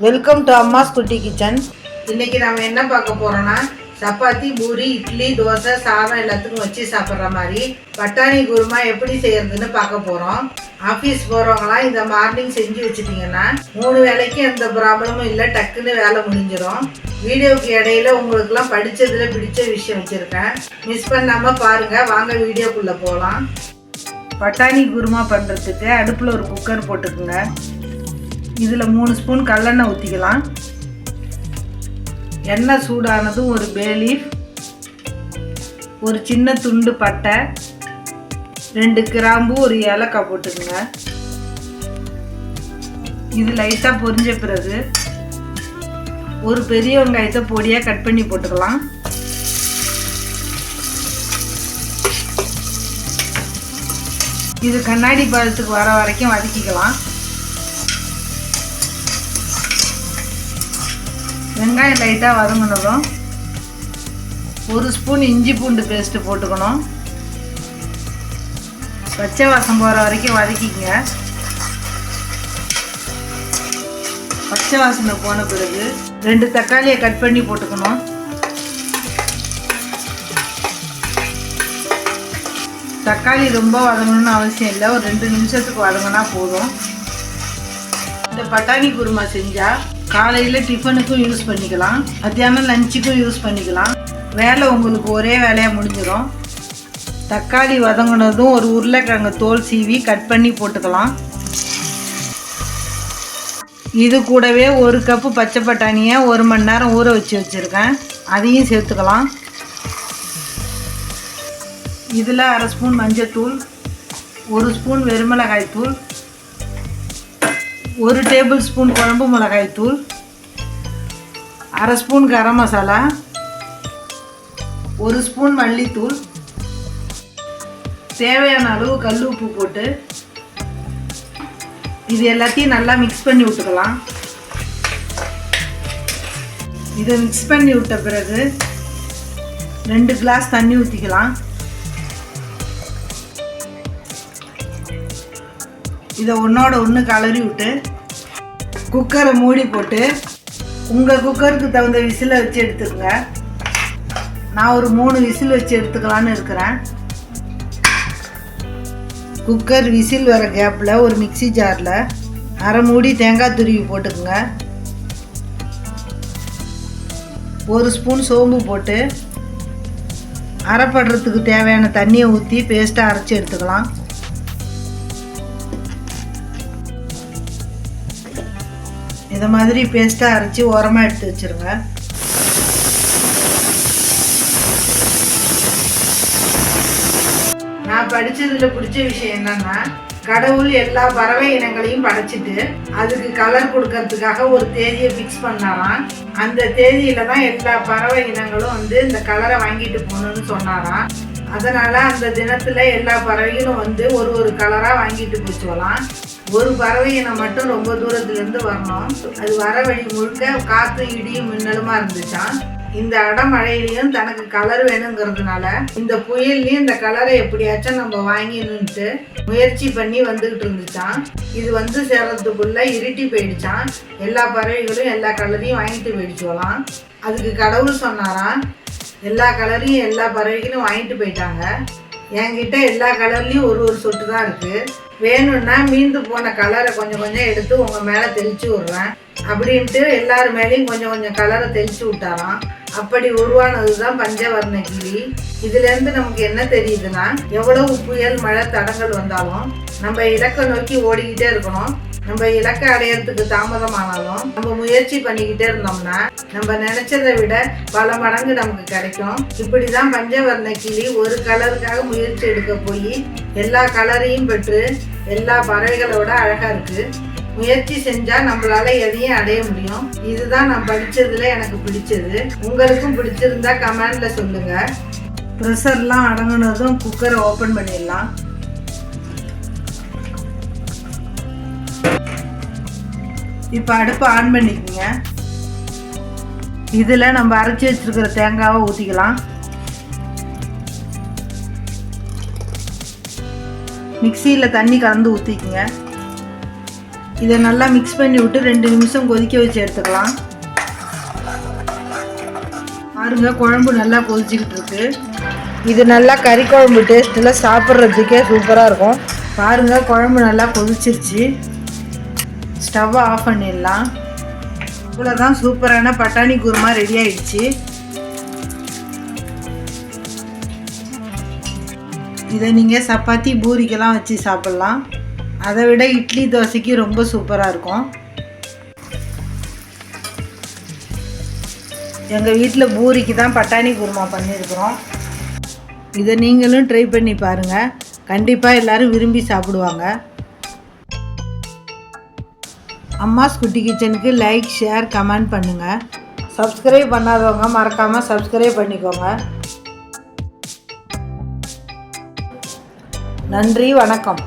Welcome to அம்மாஸ் குட்டி kitchen. இன்றைக்கி நம்ம என்ன பார்க்க போகிறோன்னா, சப்பாத்தி, பூரி, இட்லி, தோசை, சாதம் எல்லாத்துக்கும் வச்சு சாப்பிட்ற மாதிரி பட்டாணி குருமா எப்படி செய்கிறதுன்னு பார்க்க போகிறோம். ஆஃபீஸ் போகிறவங்களாம் இந்த மார்னிங் செஞ்சு வச்சுட்டிங்கன்னா 3 வேளைக்கு எந்த ப்ராப்ளமும் இல்லை, டக்குன்னு வேலை முடிஞ்சிடும். வீடியோவுக்கு இடையில உங்களுக்குலாம் படித்ததில் பிடிச்ச விஷயம் வச்சுருக்கேன், மிஸ் பண்ணாமல் பாருங்கள். வாங்க வீடியோக்குள்ளே போகலாம். பட்டாணி குருமா பண்ணுறதுக்கு அடுப்பில் ஒரு குக்கர் போட்டுக்குங்க. இதில் 3 ஸ்பூன் கல்லெண்ணெய் ஊற்றிக்கலாம். எண்ணெய் சூடானதும் ஒரு பே லீஃப், ஒரு சின்ன துண்டு பட்டை, 2 கிராம்பு, ஒரு ஏலக்காய் போட்டுக்குங்க. இது லைட்டாக பொரிஞ்ச பிறகு ஒரு பெரிய வெங்காயத்தை பொடியாக கட் பண்ணி போட்டுக்கலாம். இது கண்ணாடி பதத்துக்கு வர வரைக்கும் வதக்கிக்கலாம். வெங்காயம் லைட்டாக வதங்கினதும் 1 ஸ்பூன் இஞ்சி பூண்டு பேஸ்ட்டு போட்டுக்கணும். பச்சை வாசம் போகிற வரைக்கும் வதக்கிங்க. பச்சை வாசனை போன பிறகு 2 தக்காளியை கட் பண்ணி போட்டுக்கணும். தக்காளி ரொம்ப வதங்கணும்னு அவசியம் இல்லை, ஒரு 2 நிமிஷத்துக்கு வதங்கினா போதும். இந்த பட்டாணி குருமா செஞ்சால் காலையில் டிஃபனுக்கும் யூஸ் பண்ணிக்கலாம், மத்தியானம் லஞ்சுக்கும் யூஸ் பண்ணிக்கலாம். வேலை உங்களுக்கு ஒரே வேலையாக முடிஞ்சிடும். தக்காளி வதங்கினதும் ஒரு உருளைக்கிழங்கு தோல் சீவி கட் பண்ணி போட்டுக்கலாம். இது கூடவே 1 கப்பு பச்சை பட்டாணியை 1 மணி நேரம் ஊற வச்சுருக்கேன், அதையும் சேர்த்துக்கலாம். இதில் 1/2 ஸ்பூன் மஞ்சள்தூள், 1 ஸ்பூன் வெறுமிளகாய் தூள், 1 டேபிள் ஸ்பூன் குழம்பு மிளகாய் தூள், 1/2 ஸ்பூன் கரம் மசாலா, 1 ஸ்பூன் மல்லித்தூள், தேவையான அளவு கல் உப்பு போட்டு இது எல்லாத்தையும் நல்லா மிக்ஸ் பண்ணி விட்டுக்கலாம். இதை மிக்ஸ் பண்ணி விட்ட பிறகு 2 கிளாஸ் தண்ணி ஊற்றிக்கலாம். இதை ஒன்றோட ஒன்று கலரி விட்டு குக்கரை மூடி போட்டு உங்கள் குக்கருக்கு தகுந்த விசிலை வச்சு எடுத்துக்கங்க. நான் ஒரு 3 விசில் வச்சு எடுத்துக்கலான்னு இருக்கிறேன். குக்கர் விசில் வர கேப்பில் ஒரு மிக்ஸி ஜாரில் 1/2 மூடி தேங்காய் துருவி போட்டுக்குங்க. 1 ஸ்பூன் சோம்பு போட்டு அரைப்படுறதுக்கு தேவையான தண்ணியை ஊற்றி பேஸ்ட்டாக அரைச்சி எடுத்துக்கலாம். இதை மாதிரி பேஸ்ட்டாக அரைச்சி ஓரமாக எடுத்து வச்சுருங்க. நான் படித்ததில் பிடிச்ச விஷயம் என்னன்னா, கடவுள் எல்லா பறவை இனங்களையும் படைச்சிட்டு அதுக்கு கலர் கொடுக்கறதுக்காக ஒரு தேதியை ஃபிக்ஸ் பண்ணாராம். அந்த தேதியில தான் எல்லா பறவை இனங்களும் இந்த கலரை வாங்கிட்டு போகணும்னு சொன்னாராம். அதனால அந்த தினத்துல எல்லா பறவைகளும் ஒரு கலராக வாங்கிட்டு போச்சுவலாம். ஒரு பறவை இனம் மட்டும் ரொம்ப தூரத்துலேருந்து வரணும். அது வர வழி முழுக்க காற்று இடியும் மின்னலுமா இருந்துச்சான். இந்த அடமழையிலையும் தனக்கு கலர் வேணுங்கிறதுனால இந்த புயல்லையும் இந்த கலரை எப்படியாச்சும் நம்ம வாங்கிடணுன்ட்டு முயற்சி பண்ணி வந்துகிட்டு இருந்துச்சான். இது சேர்றதுக்குள்ள இருட்டி போயிடுச்சான். எல்லா பறவைகளும் எல்லா கலரையும் வாங்கிட்டு போயிடுச்சுவலாம். அதுக்கு கடவுள் சொன்னாராம், எல்லா கலரையும் எல்லா பறவைகளும் வாங்கிட்டு போயிட்டாங்க. என்கிட்ட எல்லா கலர்லேயும் ஒரு சொட்டு தான் இருக்குது. வேணும்னா மீந்து போன கலரை கொஞ்சம் கொஞ்சம் எடுத்து உங்கள் மேலே தெளித்து விட்றேன் அப்படின்ட்டு எல்லார் மேலேயும் கொஞ்சம் கொஞ்சம் கலரை தெளித்து விட்டாராம். அப்படி உருவானது தான் பஞ்சவர்ண கிளி. இதுலேருந்து நமக்கு என்ன தெரியுதுன்னா, எவ்வளவு புயல் மழை தடங்கள் வந்தாலும் நம்ம இலக்கை நோக்கி ஓடிக்கிட்டே இருக்கணும். நம்ம இலக்கை அடையிறதுக்கு தாமதமானாலும் நம்ம முயற்சி பண்ணிக்கிட்டே இருந்தோம்னா நம்ம நினைச்சதை விட பல மடங்கு நமக்கு கிடைக்கும். இப்படிதான் பஞ்சவர்ண கிளி ஒரு கலருக்காக முயற்சி எடுக்க போய் எல்லா கலரையும் பெற்று எல்லா பறவைகளோட அழகா இருக்கு. முயற்சி செஞ்சா நம்மளால எதையும் அடைய முடியும். இதுதான் நான் படிச்சதுல எனக்கு பிடிச்சது. உங்களுக்கும் பிடிச்சிருந்தா கமெண்ட்ல சொல்லுங்க. ப்ரெஷர்லாம் அடங்கினதும் குக்கரை ஓப்பன் பண்ணிடலாம். இப்போ அடுப்பை ஆன் பண்ணிக்கோங்க. இதில் நம்ம அரைச்சி வச்சிருக்கிற தேங்காவை ஊற்றிக்கலாம். மிக்சியில் தண்ணி கலந்து ஊற்றிக்குங்க. இதை நல்லா மிக்ஸ் பண்ணி விட்டு 2 நிமிஷம் கொதிக்க வச்சு எடுத்துக்கலாம். பாருங்க, குழம்பு நல்லா கொதிச்சுக்கிட்டு இருக்கு. இது நல்லா கறி குழம்பு டேஸ்ட்டில் சாப்பிட்றதுக்கே சூப்பராக இருக்கும். பாருங்கள், குழம்பு நல்லா கொதிச்சிருச்சு. ஸ்டவ்வை ஆஃப் பண்ணிடலாம். இவ்வளோதான், சூப்பரான பட்டாணி குருமா ரெடி ஆயிடுச்சு. இதை நீங்கள் சப்பாத்தி பூரிக்கெல்லாம் வச்சு சாப்பிட்லாம். அதை விட இட்லி தோசைக்கு ரொம்ப சூப்பராக இருக்கும். எங்கள் வீட்டில் பூரிக்கு தான் பட்டாணி குருமா பண்ணியிருக்கிறோம். இதை நீங்களும் ட்ரை பண்ணி பாருங்கள். கண்டிப்பாக எல்லோரும் விரும்பி சாப்பிடுவாங்க. அம்மாஸ் குட்டி கிச்சனுக்கு லைக், ஷேர், கமெண்ட் பண்ணுங்கள். சப்ஸ்கிரைப் பண்ணாதவங்க மறக்காமல் சப்ஸ்கிரைப் பண்ணிக்கோங்க. நன்றி, வணக்கம்.